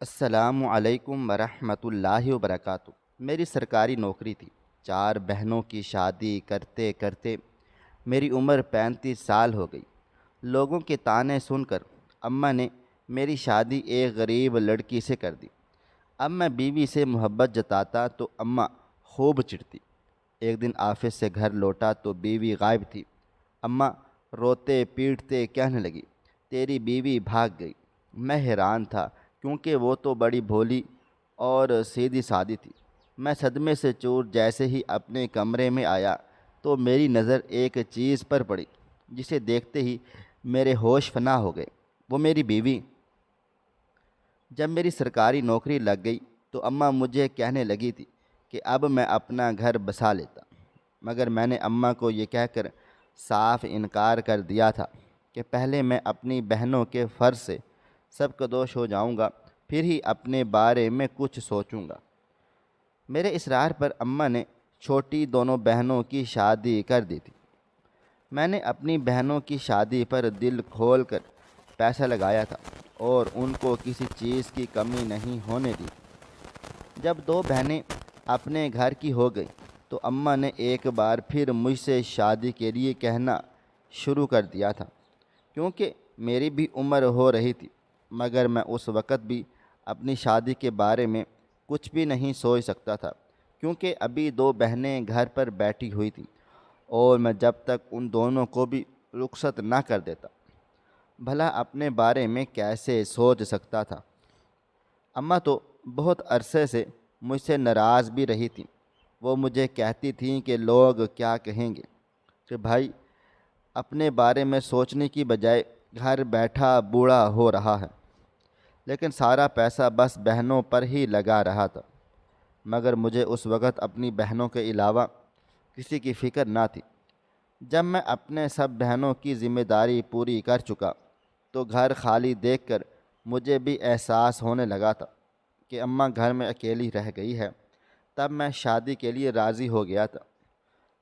السلام علیکم ورحمۃ اللہ وبرکاتہ۔ میری سرکاری نوکری تھی۔ 4 بہنوں کی شادی کرتے کرتے میری عمر 35 سال ہو گئی۔ لوگوں کے طعنے سن کر اماں نے میری شادی ایک غریب لڑکی سے کر دی۔ اب میں بیوی سے محبت جتاتا تو اماں خوب چڑھتی۔ ایک دن آفس سے گھر لوٹا تو بیوی غائب تھی۔ اماں روتے پیٹتے کہنے لگی، تیری بیوی بھاگ گئی۔ میں حیران تھا کیونکہ وہ تو بڑی بھولی اور سیدھی سادی تھی۔ میں صدمے سے چور جیسے ہی اپنے کمرے میں آیا تو میری نظر ایک چیز پر پڑی جسے دیکھتے ہی میرے ہوش فنا ہو گئے۔ وہ میری بیوی۔ جب میری سرکاری نوکری لگ گئی تو اماں مجھے کہنے لگی تھی کہ اب میں اپنا گھر بسا لیتا، مگر میں نے اماں کو یہ کہہ کر صاف انکار کر دیا تھا کہ پہلے میں اپنی بہنوں کے فرض سے سبکدوش ہو جاؤں گا، پھر ہی اپنے بارے میں کچھ سوچوں گا۔ میرے اصرار پر اماں نے چھوٹی دونوں بہنوں کی شادی کر دی تھی۔ میں نے اپنی بہنوں کی شادی پر دل کھول کر پیسہ لگایا تھا اور ان کو کسی چیز کی کمی نہیں ہونے دی۔ جب 2 بہنیں اپنے گھر کی ہو گئی تو اماں نے ایک بار پھر مجھ سے شادی کے لیے کہنا شروع کر دیا تھا، کیونکہ میری بھی عمر ہو رہی تھی، مگر میں اس وقت بھی اپنی شادی کے بارے میں کچھ بھی نہیں سوچ سکتا تھا، کیونکہ ابھی 2 بہنیں گھر پر بیٹھی ہوئی تھیں اور میں جب تک ان دونوں کو بھی رخصت نہ کر دیتا بھلا اپنے بارے میں کیسے سوچ سکتا تھا۔ اماں تو بہت عرصے سے مجھ سے ناراض بھی رہی تھیں۔ وہ مجھے کہتی تھیں کہ لوگ کیا کہیں گے، کہ بھائی اپنے بارے میں سوچنے کی بجائے گھر بیٹھا بوڑھا ہو رہا ہے۔ لیکن سارا پیسہ بس بہنوں پر ہی لگا رہا تھا، مگر مجھے اس وقت اپنی بہنوں کے علاوہ کسی کی فکر نہ تھی۔ جب میں اپنے سب بہنوں کی ذمہ داری پوری کر چکا تو گھر خالی دیکھ کر مجھے بھی احساس ہونے لگا تھا کہ اماں گھر میں اکیلی رہ گئی ہے۔ تب میں شادی کے لیے راضی ہو گیا تھا،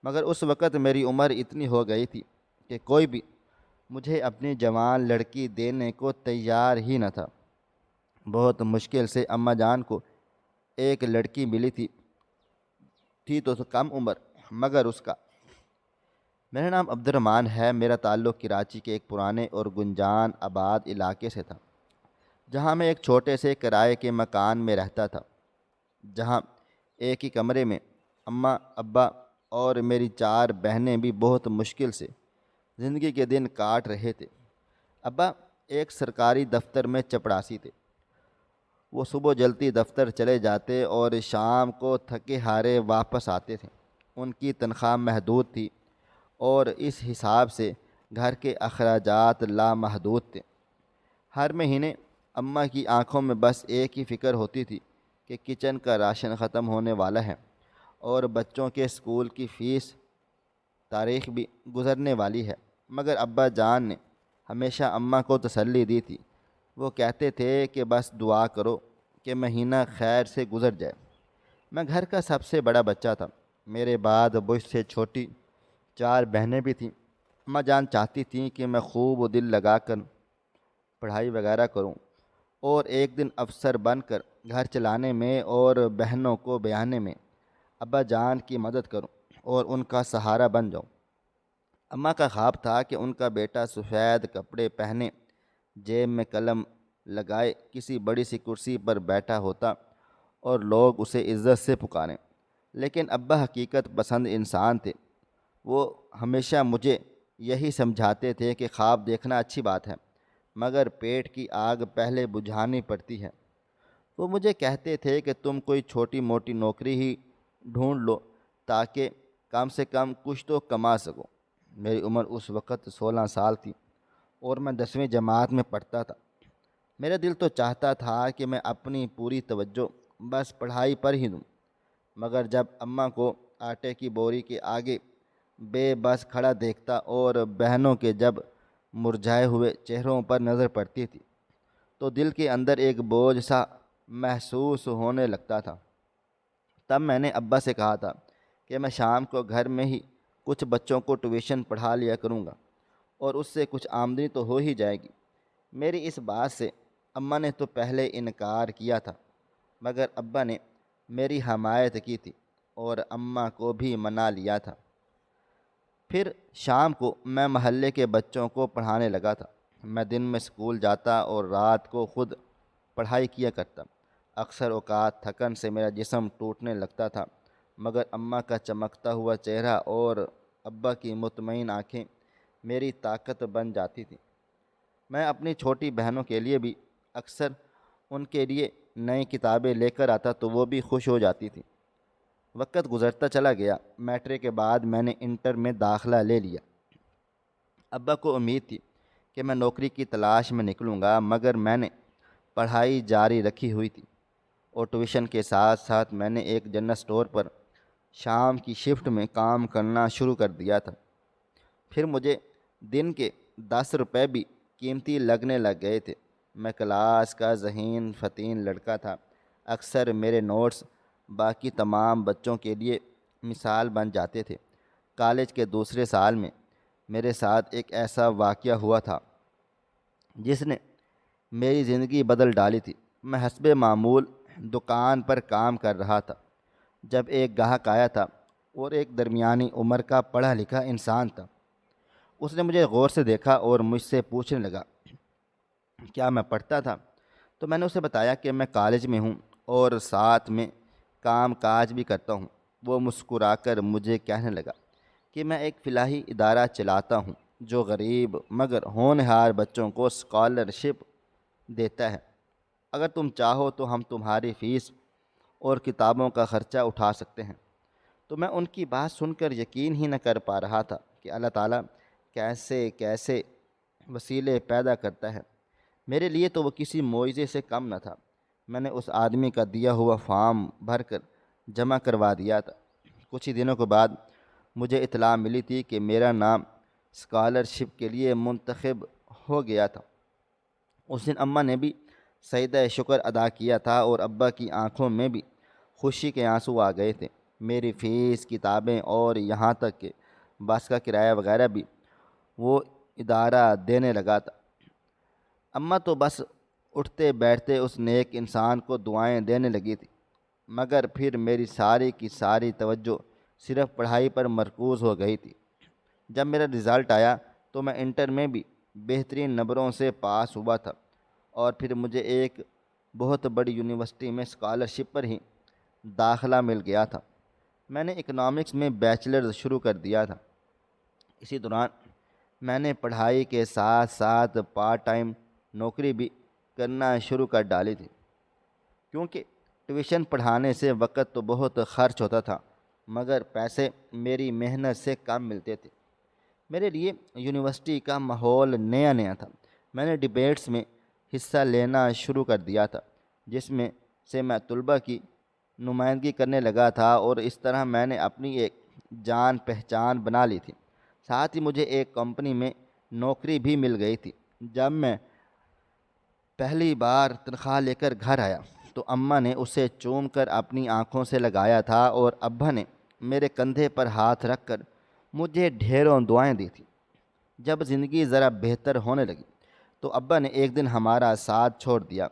مگر اس وقت میری عمر اتنی ہو گئی تھی کہ کوئی بھی مجھے اپنی جوان لڑکی دینے کو تیار ہی نہ تھا۔ بہت مشکل سے اماں جان کو ایک لڑکی ملی تھی تو کم عمر، مگر اس کا میرا نام عبد الرحمن ہے۔ میرا تعلق کراچی کے ایک پرانے اور گنجان آباد علاقے سے تھا، جہاں میں ایک چھوٹے سے کرائے کے مکان میں رہتا تھا، جہاں ایک ہی کمرے میں اماں، ابا اور میری 4 بہنیں بھی بہت مشکل سے زندگی کے دن کاٹ رہے تھے۔ ابا ایک سرکاری دفتر میں چپڑاسی تھے۔ وہ صبح جلدی دفتر چلے جاتے اور شام کو تھکے ہارے واپس آتے تھے۔ ان کی تنخواہ محدود تھی اور اس حساب سے گھر کے اخراجات لامحدود تھے۔ ہر مہینے اماں کی آنکھوں میں بس ایک ہی فکر ہوتی تھی کہ کچن کا راشن ختم ہونے والا ہے اور بچوں کے اسکول کی فیس تاریخ بھی گزرنے والی ہے۔ مگر ابا جان نے ہمیشہ اماں کو تسلی دی تھی۔ وہ کہتے تھے کہ بس دعا کرو کہ مہینہ خیر سے گزر جائے۔ میں گھر کا سب سے بڑا بچہ تھا۔ میرے بعد مجھ سے چھوٹی 4 بہنیں بھی تھیں۔ اماں جان چاہتی تھیں کہ میں خوب دل لگا کر پڑھائی وغیرہ کروں اور ایک دن افسر بن کر گھر چلانے میں اور بہنوں کو بیانے میں ابا جان کی مدد کروں اور ان کا سہارا بن جاؤں۔ اماں کا خواب تھا کہ ان کا بیٹا سفید کپڑے پہنے، جیب میں قلم لگائے کسی بڑی سی کرسی پر بیٹھا ہوتا اور لوگ اسے عزت سے پکاریں۔ لیکن ابا حقیقت پسند انسان تھے۔ وہ ہمیشہ مجھے یہی سمجھاتے تھے کہ خواب دیکھنا اچھی بات ہے، مگر پیٹ کی آگ پہلے بجھانی پڑتی ہے۔ وہ مجھے کہتے تھے کہ تم کوئی چھوٹی موٹی نوکری ہی ڈھونڈ لو تاکہ کم سے کم کچھ تو کما سکو۔ میری عمر اس وقت 16 سال تھی اور میں 10ویں جماعت میں پڑھتا تھا۔ میرا دل تو چاہتا تھا کہ میں اپنی پوری توجہ بس پڑھائی پر ہی دوں، مگر جب اماں کو آٹے کی بوری کے آگے بے بس کھڑا دیکھتا اور بہنوں کے جب مرجھائے ہوئے چہروں پر نظر پڑتی تھی تو دل کے اندر ایک بوجھ سا محسوس ہونے لگتا تھا۔ تب میں نے ابا سے کہا تھا کہ میں شام کو گھر میں ہی کچھ بچوں کو ٹیوشن پڑھا لیا کروں گا اور اس سے کچھ آمدنی تو ہو ہی جائے گی۔ میری اس بات سے اماں نے تو پہلے انکار کیا تھا، مگر ابا نے میری حمایت کی تھی اور اماں کو بھی منا لیا تھا۔ پھر شام کو میں محلے کے بچوں کو پڑھانے لگا تھا۔ میں دن میں اسکول جاتا اور رات کو خود پڑھائی کیا کرتا۔ اکثر اوقات تھکن سے میرا جسم ٹوٹنے لگتا تھا، مگر اماں کا چمکتا ہوا چہرہ اور ابا کی مطمئن آنکھیں میری طاقت بن جاتی تھیں۔ میں اپنی چھوٹی بہنوں کے لیے بھی اکثر ان کے لیے نئی کتابیں لے کر آتا تو وہ بھی خوش ہو جاتی تھیں۔ وقت گزرتا چلا گیا۔ میٹرک کے بعد میں نے انٹر میں داخلہ لے لیا۔ ابا کو امید تھی کہ میں نوکری کی تلاش میں نکلوں گا، مگر میں نے پڑھائی جاری رکھی ہوئی تھی اور ٹیوشن کے ساتھ ساتھ میں نے ایک جنرل اسٹور پر شام کی شفٹ میں کام کرنا شروع کر دیا تھا۔ پھر مجھے دن کے 10 روپے بھی قیمتی لگنے لگ گئے تھے۔ میں کلاس کا ذہین فطین لڑکا تھا۔ اکثر میرے نوٹس باقی تمام بچوں کے لیے مثال بن جاتے تھے۔ کالج کے دوسرے سال میں میرے ساتھ ایک ایسا واقعہ ہوا تھا جس نے میری زندگی بدل ڈالی تھی۔ میں حسب معمول دکان پر کام کر رہا تھا جب ایک گاہک آیا تھا اور ایک درمیانی عمر کا پڑھا لکھا انسان تھا۔ اس نے مجھے غور سے دیکھا اور مجھ سے پوچھنے لگا کیا میں پڑھتا تھا، تو میں نے اسے بتایا کہ میں کالج میں ہوں اور ساتھ میں کام کاج بھی کرتا ہوں۔ وہ مسکرا کر مجھے کہنے لگا کہ میں ایک فلاحی ادارہ چلاتا ہوں جو غریب مگر ہونہار بچوں کو اسکالرشپ دیتا ہے۔ اگر تم چاہو تو ہم تمہاری فیس اور کتابوں کا خرچہ اٹھا سکتے ہیں۔ تو میں ان کی بات سن کر یقین ہی نہ کر پا رہا تھا کہ اللہ تعالیٰ کیسے کیسے وسیلے پیدا کرتا ہے۔ میرے لیے تو وہ کسی معجزے سے کم نہ تھا۔ میں نے اس آدمی کا دیا ہوا فارم بھر کر جمع کروا دیا تھا۔ کچھ ہی دنوں کے بعد مجھے اطلاع ملی تھی کہ میرا نام اسکالرشپ کے لیے منتخب ہو گیا تھا۔ اس دن اماں نے بھی سجدہ شکر ادا کیا تھا اور ابا کی آنکھوں میں بھی خوشی کے آنسو آ گئے تھے۔ میری فیس، کتابیں اور یہاں تک کہ بس کا کرایہ وغیرہ بھی وہ ادارہ دینے لگا تھا۔ اماں تو بس اٹھتے بیٹھتے اس نیک انسان کو دعائیں دینے لگی تھی، مگر پھر میری ساری کی ساری توجہ صرف پڑھائی پر مرکوز ہو گئی تھی۔ جب میرا رزلٹ آیا تو میں انٹر میں بھی بہترین نمبروں سے پاس ہوا تھا اور پھر مجھے ایک بہت بڑی یونیورسٹی میں اسکالرشپ پر ہی داخلہ مل گیا تھا۔ میں نے اکنامکس میں بیچلرز شروع کر دیا تھا۔ اسی دوران میں نے پڑھائی کے ساتھ ساتھ پارٹ ٹائم نوکری بھی کرنا شروع کر ڈالی تھی، کیونکہ ٹیوشن پڑھانے سے وقت تو بہت خرچ ہوتا تھا مگر پیسے میری محنت سے کم ملتے تھے۔ میرے لیے یونیورسٹی کا ماحول نیا نیا تھا۔ میں نے ڈبیٹس میں حصہ لینا شروع کر دیا تھا جس میں سے میں طلباء کی نمائندگی کرنے لگا تھا اور اس طرح میں نے اپنی ایک جان پہچان بنا لی تھی۔ ساتھ ہی مجھے ایک کمپنی میں نوکری بھی مل گئی تھی۔ جب میں پہلی بار تنخواہ لے کر گھر آیا تو اماں نے اسے چوم کر اپنی آنکھوں سے لگایا تھا اور ابا نے میرے کندھے پر ہاتھ رکھ کر مجھے ڈھیروں دعائیں دی تھیں۔ جب زندگی ذرا بہتر ہونے لگی تو ابا نے ایک دن ہمارا ساتھ چھوڑ دیا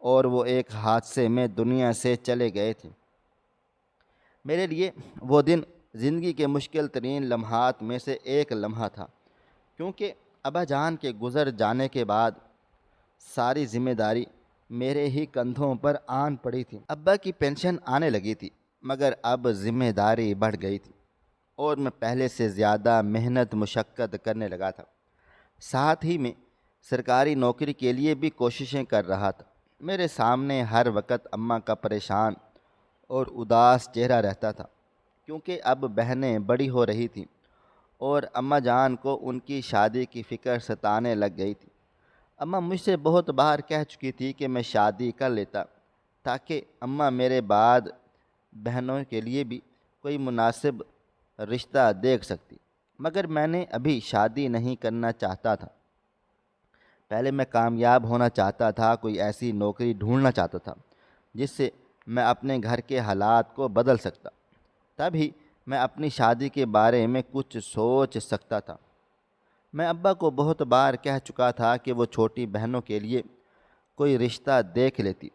اور وہ ایک حادثے میں دنیا سے چلے گئے تھے۔ میرے لیے وہ دن زندگی کے مشکل ترین لمحات میں سے ایک لمحہ تھا، کیونکہ ابا جان کے گزر جانے کے بعد ساری ذمہ داری میرے ہی کندھوں پر آن پڑی تھی۔ ابا کی پینشن آنے لگی تھی مگر اب ذمہ داری بڑھ گئی تھی اور میں پہلے سے زیادہ محنت مشقت کرنے لگا تھا۔ ساتھ ہی میں سرکاری نوکری کے لیے بھی کوششیں کر رہا تھا۔ میرے سامنے ہر وقت اماں کا پریشان اور اداس چہرہ رہتا تھا، کیونکہ اب بہنیں بڑی ہو رہی تھیں اور اماں جان کو ان کی شادی کی فکر ستانے لگ گئی تھی۔ اماں مجھ سے بہت بار کہہ چکی تھی کہ میں شادی کر لیتا تاکہ اماں میرے بعد بہنوں کے لیے بھی کوئی مناسب رشتہ دیکھ سکتی، مگر میں نے ابھی شادی نہیں کرنا چاہتا تھا۔ پہلے میں کامیاب ہونا چاہتا تھا، کوئی ایسی نوکری ڈھونڈنا چاہتا تھا جس سے میں اپنے گھر کے حالات کو بدل سکتا، تب ہی میں اپنی شادی کے بارے میں کچھ سوچ سکتا تھا۔ میں ابا کو بہت بار کہہ چکا تھا کہ وہ چھوٹی بہنوں کے لیے کوئی رشتہ دیکھ لیتی،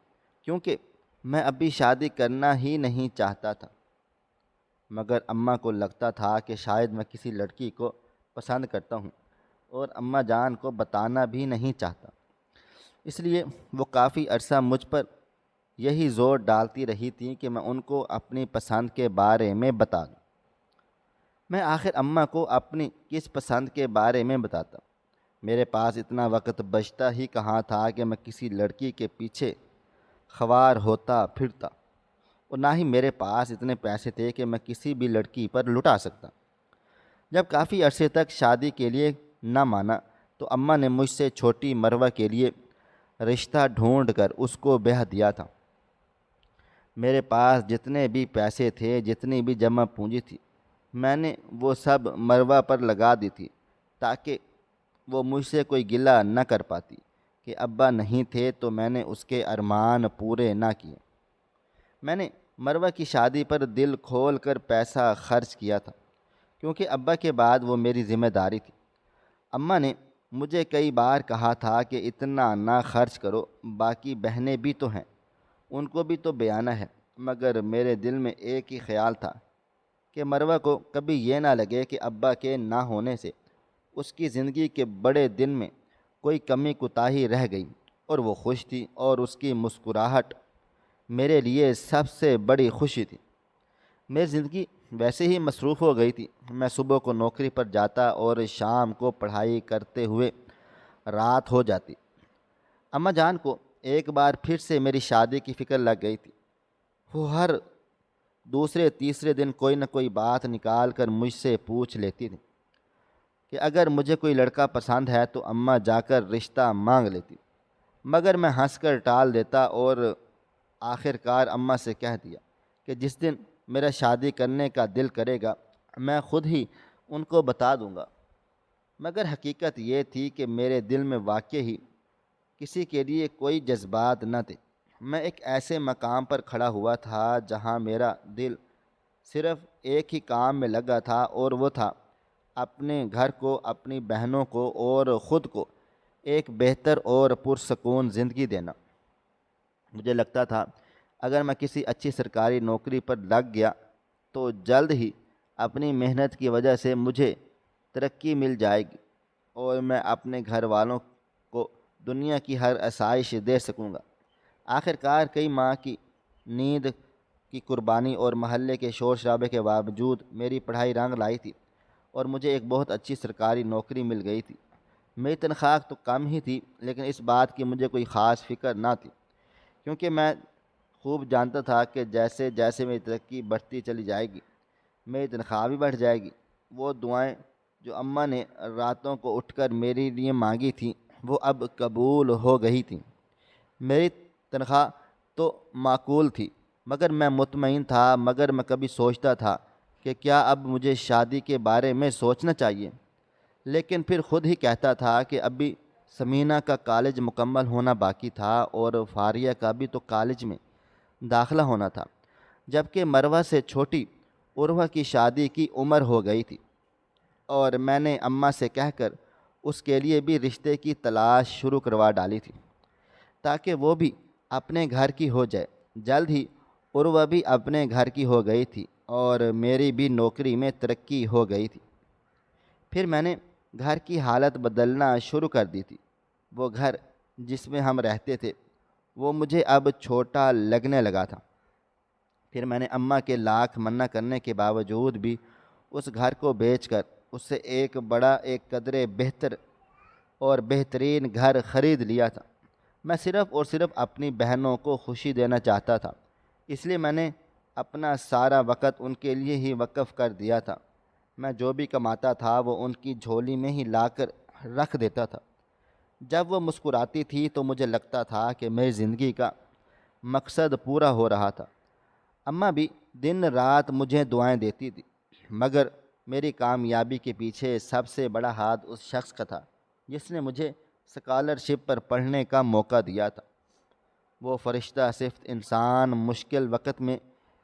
کیونکہ میں ابھی شادی کرنا ہی نہیں چاہتا تھا۔ مگر اماں کو لگتا تھا کہ شاید میں کسی لڑکی کو پسند کرتا ہوں، اور اماں جان کو بتانا بھی نہیں چاہتا۔ اس لیے وہ کافی عرصہ مجھ پر یہی زور ڈالتی رہی تھیں کہ میں ان کو اپنی پسند کے بارے میں بتا دوں۔ میں آخر اماں کو اپنی کس پسند کے بارے میں بتاتا؟ میرے پاس اتنا وقت بچتا ہی کہاں تھا کہ میں کسی لڑکی کے پیچھے خوار ہوتا پھرتا، اور نہ ہی میرے پاس اتنے پیسے تھے کہ میں کسی بھی لڑکی پر لٹا سکتا۔ جب کافی عرصے تک شادی کے لیے نہ مانا تو اماں نے مجھ سے چھوٹی مروہ کے لیے رشتہ ڈھونڈ کر اس کو بیاہ دیا تھا۔ میرے پاس جتنے بھی پیسے تھے، جتنی بھی جمع پونجی تھی، میں نے وہ سب مروہ پر لگا دی تھی، تاکہ وہ مجھ سے کوئی گلہ نہ کر پاتی کہ ابا نہیں تھے تو میں نے اس کے ارمان پورے نہ کیے۔ میں نے مروہ کی شادی پر دل کھول کر پیسہ خرچ کیا تھا، کیونکہ ابا کے بعد وہ میری ذمہ داری تھی۔ اماں نے مجھے کئی بار کہا تھا کہ اتنا نہ خرچ کرو، باقی بہنیں بھی تو ہیں، ان کو بھی تو بیانا ہے۔ مگر میرے دل میں ایک ہی خیال تھا کہ مروہ کو کبھی یہ نہ لگے کہ ابا کے نہ ہونے سے اس کی زندگی کے بڑے دن میں کوئی کمی کوتاہی رہ گئی، اور وہ خوش تھی، اور اس کی مسکراہٹ میرے لیے سب سے بڑی خوشی تھی۔ میری زندگی ویسے ہی مصروف ہو گئی تھی۔ میں صبح کو نوکری پر جاتا اور شام کو پڑھائی کرتے ہوئے رات ہو جاتی۔ اماں جان کو ایک بار پھر سے میری شادی کی فکر لگ گئی تھی۔ وہ ہر دوسرے تیسرے دن کوئی نہ کوئی بات نکال کر مجھ سے پوچھ لیتی تھی کہ اگر مجھے کوئی لڑکا پسند ہے تو اماں جا کر رشتہ مانگ لیتی، مگر میں ہنس کر ٹال دیتا اور آخر کار اماں سے کہہ دیا کہ جس دن میرا شادی کرنے کا دل کرے گا میں خود ہی ان کو بتا دوں گا۔ مگر حقیقت یہ تھی کہ میرے دل میں واقعی کسی کے لیے کوئی جذبات نہ تھے۔ میں ایک ایسے مقام پر کھڑا ہوا تھا جہاں میرا دل صرف ایک ہی کام میں لگا تھا، اور وہ تھا اپنے گھر کو، اپنی بہنوں کو اور خود کو ایک بہتر اور پرسکون زندگی دینا۔ مجھے لگتا تھا اگر میں کسی اچھی سرکاری نوکری پر لگ گیا تو جلد ہی اپنی محنت کی وجہ سے مجھے ترقی مل جائے گی، اور میں اپنے گھر والوں کو دنیا کی ہر آسائش دے سکوں گا۔ آخر کار کئی ماہ کی نیند کی قربانی اور محلے کے شور شرابے کے باوجود میری پڑھائی رنگ لائی تھی، اور مجھے ایک بہت اچھی سرکاری نوکری مل گئی تھی۔ میری تنخواہ تو کم ہی تھی، لیکن اس بات کی مجھے کوئی خاص فکر نہ تھی، کیونکہ میں خوب جانتا تھا کہ جیسے جیسے میری ترقی بڑھتی چلی جائے گی میری تنخواہ بھی بڑھ جائے گی۔ وہ دعائیں جو اماں نے راتوں کو اٹھ کر میرے لیے مانگی تھیں وہ اب قبول ہو گئی تھیں۔ میری تنخواہ تو معقول تھی، مگر میں مطمئن تھا، مگر میں کبھی سوچتا تھا کہ کیا اب مجھے شادی کے بارے میں سوچنا چاہیے، لیکن پھر خود ہی کہتا تھا کہ ابھی سمینہ کا کالج مکمل ہونا باقی تھا، اور فاریہ کا بھی تو کالج میں داخلہ ہونا تھا، جبکہ مروہ سے چھوٹی عروہ کی شادی کی عمر ہو گئی تھی، اور میں نے اماں سے کہہ کر اس کے لیے بھی رشتے کی تلاش شروع کروا ڈالی تھی، تاکہ وہ بھی اپنے گھر کی ہو جائے۔ جلد ہی عروہ بھی اپنے گھر کی ہو گئی تھی، اور میری بھی نوکری میں ترقی ہو گئی تھی۔ پھر میں نے گھر کی حالت بدلنا شروع کر دی تھی۔ وہ گھر جس میں ہم رہتے تھے وہ مجھے اب چھوٹا لگنے لگا تھا۔ پھر میں نے اماں کے لاکھ منع کرنے کے باوجود بھی اس گھر کو بیچ کر اس سے ایک بڑا، ایک قدرے بہتر اور بہترین گھر خرید لیا تھا۔ میں صرف اور صرف اپنی بہنوں کو خوشی دینا چاہتا تھا، اس لیے میں نے اپنا سارا وقت ان کے لیے ہی وقف کر دیا تھا۔ میں جو بھی کماتا تھا وہ ان کی جھولی میں ہی لا کر رکھ دیتا تھا۔ جب وہ مسکراتی تھی تو مجھے لگتا تھا کہ میری زندگی کا مقصد پورا ہو رہا تھا۔ اماں بھی دن رات مجھے دعائیں دیتی تھی، مگر میری کامیابی کے پیچھے سب سے بڑا ہاتھ اس شخص کا تھا جس نے مجھے اسکالرشپ پر پڑھنے کا موقع دیا تھا۔ وہ فرشتہ صفت انسان مشکل وقت میں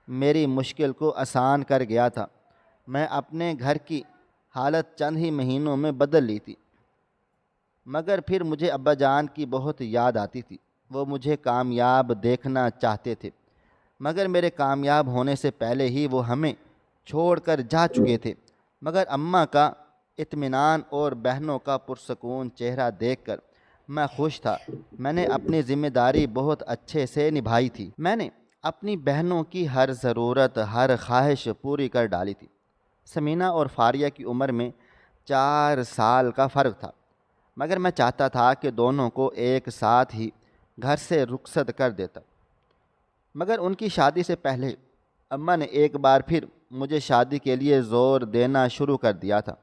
میری مشکل کو آسان کر گیا تھا۔ میں اپنے گھر کی حالت چند ہی مہینوں میں بدل لی تھی، مگر پھر مجھے ابا جان کی بہت یاد آتی تھی۔ وہ مجھے کامیاب دیکھنا چاہتے تھے، مگر میرے کامیاب ہونے سے پہلے ہی وہ ہمیں چھوڑ کر جا چکے تھے۔ مگر اماں کا اطمینان اور بہنوں کا پرسکون چہرہ دیکھ کر میں خوش تھا۔ میں نے اپنی ذمہ داری بہت اچھے سے نبھائی تھی۔ میں نے اپنی بہنوں کی ہر ضرورت، ہر خواہش پوری کر ڈالی تھی۔ سمینہ اور فاریہ کی عمر میں 4 سال کا فرق تھا، مگر میں چاہتا تھا کہ دونوں کو ایک ساتھ ہی گھر سے رخصت کر دیتا۔ مگر ان کی شادی سے پہلے اماں نے ایک بار پھر مجھے شادی کے لیے زور دینا شروع کر دیا تھا۔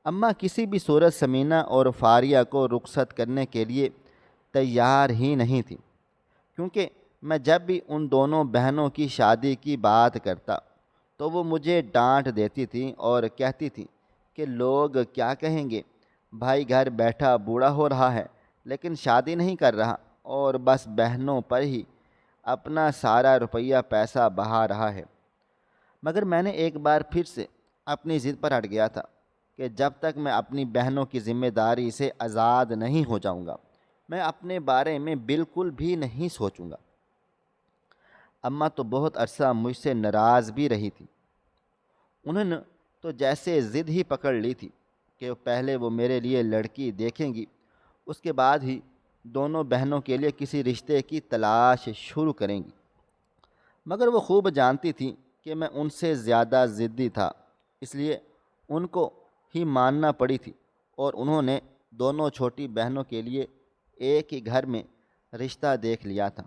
اماں کسی بھی صورت سمینہ اور فاریہ کو رخصت کرنے کے لیے تیار ہی نہیں تھی، کیونکہ میں جب بھی ان دونوں بہنوں کی شادی کی بات کرتا تو وہ مجھے ڈانٹ دیتی تھیں اور کہتی تھیں کہ لوگ کیا کہیں گے، بھائی گھر بیٹھا بوڑھا ہو رہا ہے لیکن شادی نہیں کر رہا اور بس بہنوں پر ہی اپنا سارا روپیہ پیسہ بہا رہا ہے۔ مگر میں نے ایک بار پھر سے اپنی ضد پر اٹ گیا تھا کہ جب تک میں اپنی بہنوں کی ذمہ داری سے آزاد نہیں ہو جاؤں گا، میں اپنے بارے میں بالکل بھی نہیں سوچوں گا۔ اماں تو بہت عرصہ مجھ سے ناراض بھی رہی تھی۔ انہوں نے تو جیسے ضد ہی پکڑ لی تھی کہ پہلے وہ میرے لیے لڑکی دیکھیں گی، اس کے بعد ہی دونوں بہنوں کے لیے کسی رشتے کی تلاش شروع کریں گی۔ مگر وہ خوب جانتی تھیں کہ میں ان سے زیادہ ضدی تھا، اس لیے ان کو ہی ماننا پڑی تھی، اور انہوں نے دونوں چھوٹی بہنوں کے لیے ایک ہی گھر میں رشتہ دیکھ لیا تھا۔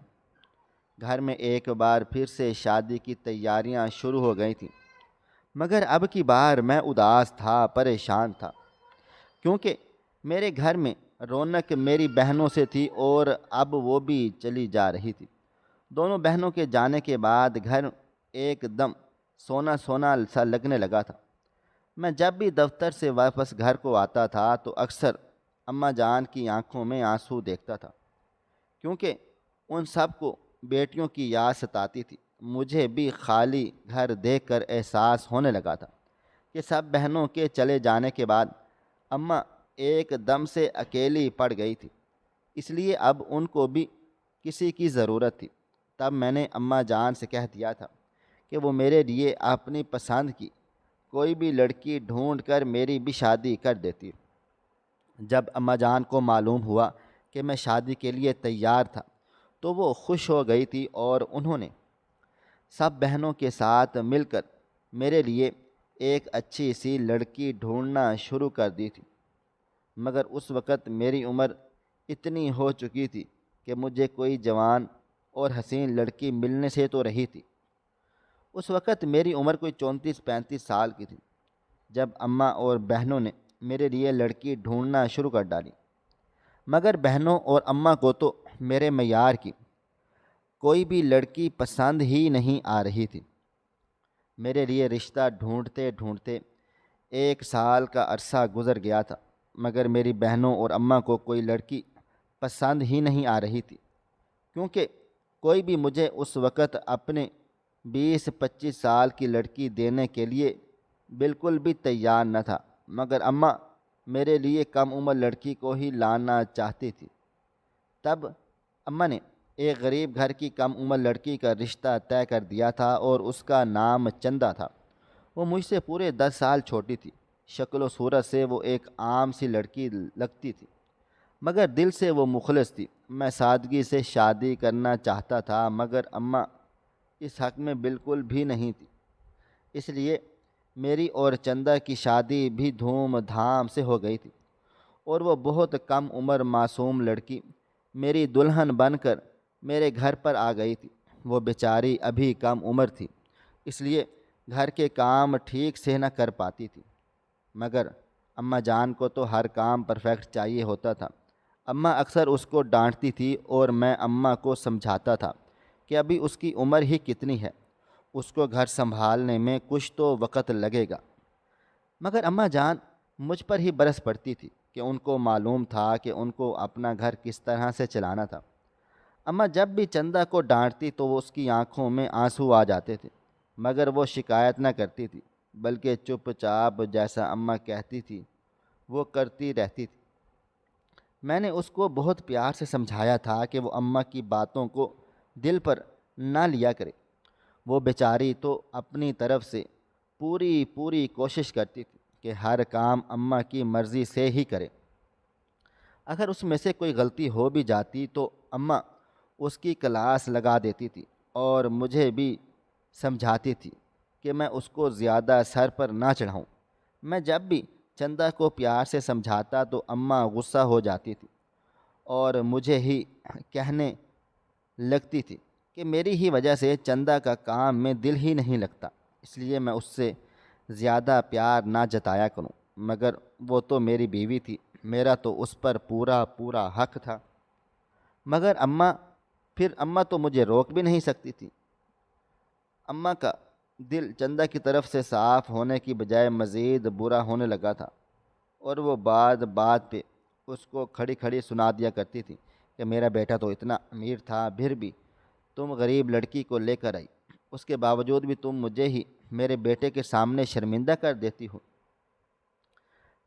گھر میں ایک بار پھر سے شادی کی تیاریاں شروع ہو گئی تھیں، مگر اب کی بار میں اداس تھا، پریشان تھا، کیونکہ میرے گھر میں رونق میری بہنوں سے تھی اور اب وہ بھی چلی جا رہی تھی۔ دونوں بہنوں کے جانے کے بعد گھر ایک دم سونا سونا سا لگنے لگا تھا۔ میں جب بھی دفتر سے واپس گھر کو آتا تھا تو اکثر اماں جان کی آنکھوں میں آنسو دیکھتا تھا، کیونکہ ان سب کو بیٹیوں کی یاد ستاتی تھی۔ مجھے بھی خالی گھر دیکھ کر احساس ہونے لگا تھا کہ سب بہنوں کے چلے جانے کے بعد اماں ایک دم سے اکیلی پڑ گئی تھی، اس لیے اب ان کو بھی کسی کی ضرورت تھی۔ تب میں نے اماں جان سے کہہ دیا تھا کہ وہ میرے لیے اپنی پسند کی کوئی بھی لڑکی ڈھونڈ کر میری بھی شادی کر دیتی۔ جب اماں جان کو معلوم ہوا کہ میں شادی کے لیے تیار تھا تو وہ خوش ہو گئی تھی اور انہوں نے سب بہنوں کے ساتھ مل کر میرے لیے ایک اچھی سی لڑکی ڈھونڈنا شروع کر دی تھی۔ مگر اس وقت میری عمر اتنی ہو چکی تھی کہ مجھے کوئی جوان اور حسین لڑکی ملنے سے تو رہی تھی۔ اس وقت میری عمر کوئی 34-35 سال کی تھی جب اماں اور بہنوں نے میرے لیے لڑکی ڈھونڈنا شروع کر ڈالی۔ مگر بہنوں اور اماں کو تو میرے معیار کی کوئی بھی لڑکی پسند ہی نہیں آ رہی تھی۔ میرے لیے رشتہ ڈھونڈتے ڈھونڈتے 1 سال کا عرصہ گزر گیا تھا، مگر میری بہنوں اور اماں کو کوئی لڑکی پسند ہی نہیں آ رہی تھی، کیونکہ کوئی بھی مجھے اس وقت اپنے 20-25 سال کی لڑکی دینے کے لیے بالکل بھی تیار نہ تھا۔ مگر اماں میرے لیے کم عمر لڑکی کو ہی لانا چاہتی تھی۔ تب اماں نے ایک غریب گھر کی کم عمر لڑکی کا رشتہ طے کر دیا تھا اور اس کا نام چندہ تھا۔ وہ مجھ سے پورے 10 سال چھوٹی تھی۔ شکل و صورت سے وہ ایک عام سی لڑکی لگتی تھی، مگر دل سے وہ مخلص تھی۔ میں سادگی سے شادی کرنا چاہتا تھا، مگر اماں اس حق میں بالکل بھی نہیں تھی، اس لیے میری اور چندہ کی شادی بھی دھوم دھام سے ہو گئی تھی، اور وہ بہت کم عمر معصوم لڑکی میری دلہن بن کر میرے گھر پر آ گئی تھی۔ وہ بیچاری ابھی کم عمر تھی، اس لیے گھر کے کام ٹھیک سے نہ کر پاتی تھی، مگر اماں جان کو تو ہر کام پرفیکٹ چاہیے ہوتا تھا۔ اماں اکثر اس کو ڈانٹتی تھی اور میں اماں کو سمجھاتا تھا کہ ابھی اس کی عمر ہی کتنی ہے، اس کو گھر سنبھالنے میں کچھ تو وقت لگے گا۔ مگر اماں جان مجھ پر ہی برس پڑتی تھی کہ ان کو معلوم تھا کہ ان کو اپنا گھر کس طرح سے چلانا تھا۔ اماں جب بھی چندہ کو ڈانٹتی تو وہ اس کی آنکھوں میں آنسو آ جاتے تھے، مگر وہ شکایت نہ کرتی تھی، بلکہ چپ چاپ جیسا اماں کہتی تھی وہ کرتی رہتی تھی۔ میں نے اس کو بہت پیار سے سمجھایا تھا کہ وہ اماں کی باتوں کو دل پر نہ لیا کرے۔ وہ بیچاری تو اپنی طرف سے پوری پوری کوشش کرتی تھی کہ ہر کام اماں کی مرضی سے ہی کرے۔ اگر اس میں سے کوئی غلطی ہو بھی جاتی تو اماں اس کی کلاس لگا دیتی تھی اور مجھے بھی سمجھاتی تھی کہ میں اس کو زیادہ سر پر نہ چڑھاؤں۔ میں جب بھی چندہ کو پیار سے سمجھاتا تو اماں غصہ ہو جاتی تھی اور مجھے ہی کہنے لگتی تھی کہ میری ہی وجہ سے چندہ کا کام میں دل ہی نہیں لگتا، اس لیے میں اس سے زیادہ پیار نہ جتایا کروں۔ مگر وہ تو میری بیوی تھی، میرا تو اس پر پورا پورا حق تھا۔ مگر اماں تو مجھے روک بھی نہیں سکتی تھی۔ اماں کا دل چندہ کی طرف سے صاف ہونے کی بجائے مزید برا ہونے لگا تھا، اور وہ بات بات پہ اس کو کھڑی کھڑی سنا دیا کرتی تھی کہ میرا بیٹا تو اتنا امیر تھا، پھر بھی تم غریب لڑکی کو لے کر آئی، اس کے باوجود بھی تم مجھے ہی میرے بیٹے کے سامنے شرمندہ کر دیتی ہو۔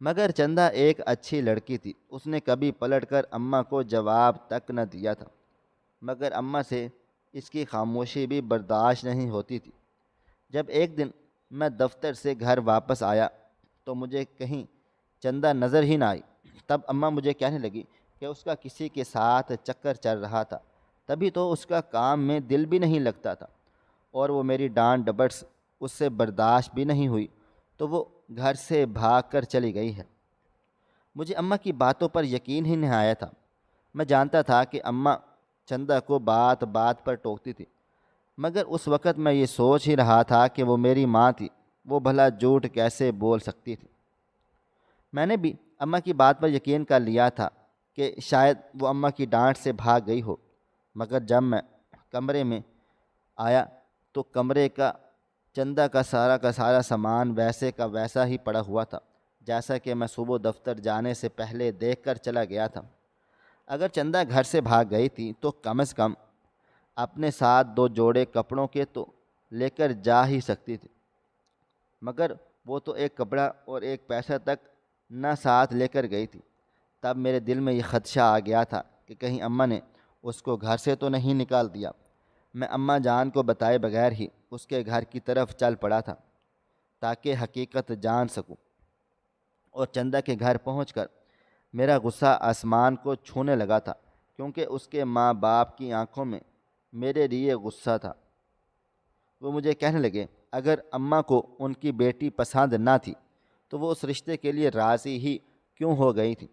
مگر چندہ ایک اچھی لڑکی تھی، اس نے کبھی پلٹ کر اماں کو جواب تک نہ دیا تھا، مگر اماں سے اس کی خاموشی بھی برداشت نہیں ہوتی تھی۔ جب ایک دن میں دفتر سے گھر واپس آیا تو مجھے کہیں چندہ نظر ہی نہ آئی۔ تب اماں مجھے کہنے لگی کہ اس کا کسی کے ساتھ چکر چل رہا تھا، تبھی تو اس کا کام میں دل بھی نہیں لگتا تھا، اور وہ میری ڈانٹ ڈپٹ اس سے برداشت بھی نہیں ہوئی تو وہ گھر سے بھاگ کر چلی گئی ہے۔ مجھے اماں کی باتوں پر یقین ہی نہیں آیا تھا۔ میں جانتا تھا کہ اماں چندہ کو بات بات پر ٹوکتی تھی، مگر اس وقت میں یہ سوچ ہی رہا تھا کہ وہ میری ماں تھی، وہ بھلا جھوٹ کیسے بول سکتی تھی۔ میں نے بھی اماں کی بات پر یقین کر لیا تھا کہ شاید وہ اماں کی ڈانٹ سے بھاگ گئی ہو، مگر جب میں کمرے میں آیا تو کمرے کا چندہ کا سارا سامان ویسے کا ویسا ہی پڑا ہوا تھا جیسا کہ میں صبح دفتر جانے سے پہلے دیکھ کر چلا گیا تھا۔ اگر چندہ گھر سے بھاگ گئی تھی تو کم از کم اپنے ساتھ 2 جوڑے کپڑوں کے تو لے کر جا ہی سکتی تھی، مگر وہ تو ایک کپڑا اور ایک پیسہ تک نہ ساتھ لے کر گئی تھی۔ تب میرے دل میں یہ خدشہ آ گیا تھا کہ کہیں اماں نے اس کو گھر سے تو نہیں نکال دیا۔ میں اماں جان کو بتائے بغیر ہی اس کے گھر کی طرف چل پڑا تھا تاکہ حقیقت جان سکوں، اور چندہ کے گھر پہنچ کر میرا غصہ آسمان کو چھونے لگا تھا، کیونکہ اس کے ماں باپ کی آنکھوں میں میرے لیے غصہ تھا۔ وہ مجھے کہنے لگے اگر اماں کو ان کی بیٹی پسند نہ تھی تو وہ اس رشتے کے لیے راضی ہی کیوں ہو گئی تھی۔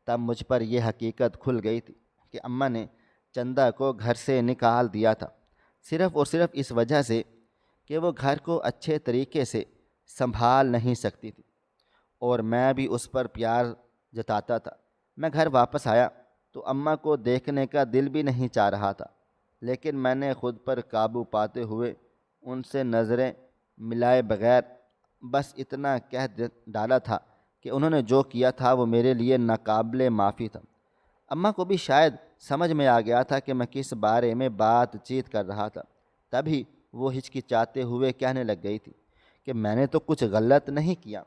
تب مجھ پر یہ حقیقت کھل گئی تھی کہ اماں نے چندہ کو گھر سے نکال دیا تھا صرف اور صرف اس وجہ سے کہ وہ گھر کو اچھے طریقے سے سنبھال نہیں سکتی تھی، اور میں بھی اس پر پیار جتاتا تھا۔ میں گھر واپس آیا تو اماں کو دیکھنے کا دل بھی نہیں چاہ رہا تھا، لیکن میں نے خود پر قابو پاتے ہوئے ان سے نظریں ملائے بغیر بس اتنا کہہ ڈالا تھا کہ انہوں نے جو کیا تھا وہ میرے لیے ناقابل معافی تھا۔ اماں کو بھی شاید سمجھ میں آ گیا تھا کہ میں کس بارے میں بات چیت کر رہا تھا، تبھی وہ ہچکچاتے ہوئے کہنے لگ گئی تھی کہ میں نے تو کچھ غلط نہیں کیا،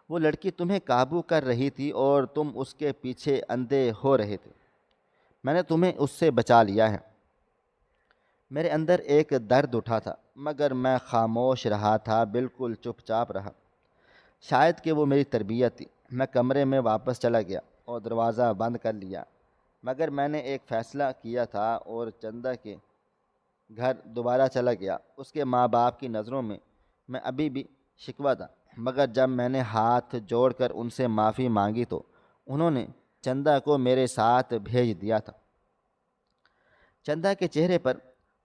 وہ لڑکی تمہیں قابو کر رہی تھی اور تم اس کے پیچھے اندھے ہو رہے تھے، میں نے تمہیں اس سے بچا لیا ہے۔ میرے اندر ایک درد اٹھا تھا، مگر میں خاموش رہا تھا، بالکل چپ چاپ رہا۔ شاید کہ وہ میری تربیت تھی۔ میں کمرے میں واپس چلا گیا اور دروازہ بند کر لیا، مگر میں نے ایک فیصلہ کیا تھا اور چندہ کے گھر دوبارہ چلا گیا۔ اس کے ماں باپ کی نظروں میں ابھی بھی شکوہ تھا، مگر جب میں نے ہاتھ جوڑ کر ان سے معافی مانگی تو انہوں نے چندہ کو میرے ساتھ بھیج دیا تھا۔ چندہ کے چہرے پر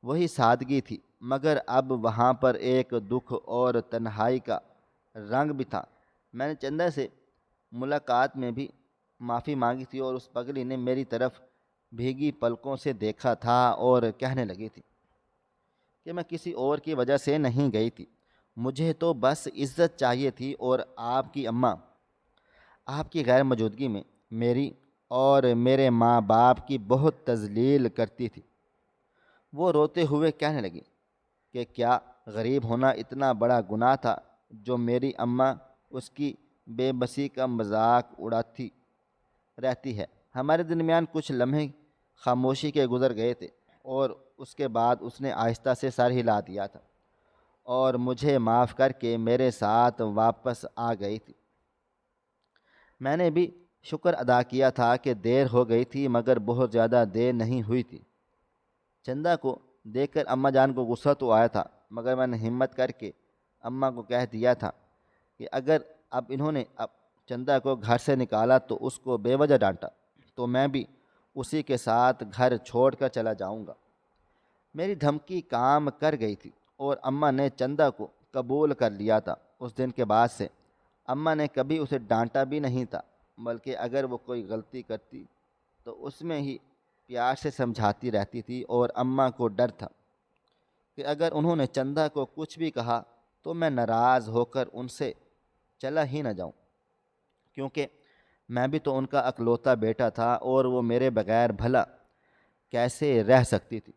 وہی سادگی تھی، مگر اب وہاں پر ایک دکھ اور تنہائی کا رنگ بھی تھا۔ میں نے چندہ سے ملاقات میں بھی معافی مانگی تھی، اور اس پگلی نے میری طرف بھیگی پلکوں سے دیکھا تھا اور کہنے لگی تھی کہ میں کسی اور کی وجہ سے نہیں گئی تھی، مجھے تو بس عزت چاہیے تھی، اور آپ کی اماں آپ کی غیر موجودگی میں میری اور میرے ماں باپ کی بہت تذلیل کرتی تھی۔ وہ روتے ہوئے کہنے لگی کہ کیا غریب ہونا اتنا بڑا گناہ تھا جو میری اماں اس کی بے بسی کا مذاق اڑاتی رہتی ہے۔ ہمارے درمیان کچھ لمحے خاموشی کے گزر گئے تھے اور اس کے بعد اس نے آہستہ سے سر ہلا دیا تھا اور مجھے معاف کر کے میرے ساتھ واپس آ گئی تھی۔ میں نے بھی شکر ادا کیا تھا کہ دیر ہو گئی تھی، مگر بہت زیادہ دیر نہیں ہوئی تھی۔ چندہ کو دیکھ کر اماں جان کو غصہ تو آیا تھا، مگر میں نے ہمت کر کے اماں کو کہہ دیا تھا کہ اگر اب انہوں نے چندہ کو گھر سے نکالا تو اس کو بے وجہ ڈانٹا تو میں بھی اسی کے ساتھ گھر چھوڑ کر چلا جاؤں گا۔ میری دھمکی کام کر گئی تھی اور اماں نے چندہ کو قبول کر لیا تھا۔ اس دن کے بعد سے اماں نے کبھی اسے ڈانٹا بھی نہیں تھا، بلکہ اگر وہ کوئی غلطی کرتی تو اس میں ہی پیار سے سمجھاتی رہتی تھی، اور اماں کو ڈر تھا کہ اگر انہوں نے چندہ کو کچھ بھی کہا تو میں ناراض ہو کر ان سے چلا ہی نہ جاؤں، کیونکہ میں بھی تو ان کا اکلوتا بیٹا تھا اور وہ میرے بغیر بھلا کیسے رہ سکتی تھی۔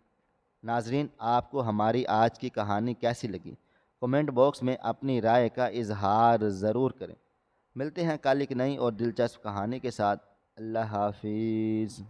ناظرین، آپ کو ہماری آج کی کہانی کیسی لگی؟ کمنٹ باکس میں اپنی رائے کا اظہار ضرور کریں۔ ملتے ہیں کل ایک نئی اور دلچسپ کہانی کے ساتھ۔ اللہ حافظ۔